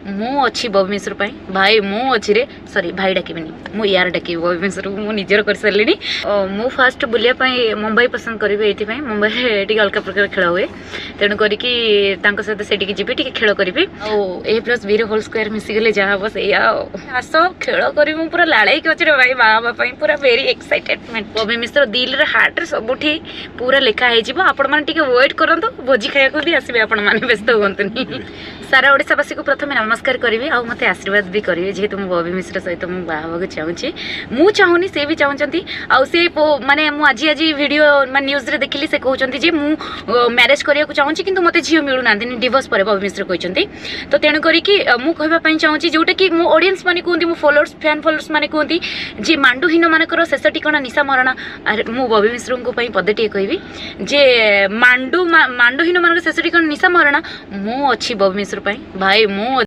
मु अच्छी बॉबी मिश्र पाई भाई मु अच्छी रे सॉरी भाई डाकिबिनी मु यार डाकिबी बॉबी मिश्र मु निजर कर सारलिनी मु फास्ट बुलिया पाई मुंबई पसंद करिवे एथि पाई मुंबई रे टिके अलका प्रकार खेल हुए तेणु करिकी तांको सहित सेठी जिबी टिके खेल करिवे ए प्लस बी होल स्क्वायर मिसी गले जा हबो सेया आस खेल करी मु पूरा लाळै के अछि रे भाई बाबा पाई पूरा वेरी एक्साइटेडमेंट बॉबी मिश्र दिल रे हार्ट रे सबुठी पूरा लेखा हे जिवो आपण माने टिके वेट करंतो भोजी खाया को भी आसीबे आपण माने व्यस्त होंतनी सारा ओडिशावासी को प्रथम नमस्कार करी आ मत आशीर्वाद भी करेंगे जेहेतु मुझे बॉबी मिश्र सहित मुझे बाहर चाहूँगी मु चाहूनी से भी चाहती आए माने आज वीडियो माने न्यूज रे देखिली से कहते जे मु मैरेज करने को चाहूँगी कि मत झील मिलूना डिवोर्स पर बॉबी मिश्र कहते तो तेणु करी मुझे चाहूँगी जोटा कि मो ऑडियंस माने कहते मो फॉलोअर्स फैन फॉलोअर्स माने कहते जे मांडुहीन मानकर शेष ठिकाना निशा मरणा मु बॉबी मिश्र को पदेटे कहबी जे मांडुहीन मानकर शेष ठिकाना निशा मरणा मु अच्छी बॉबी मिश्र भाई मु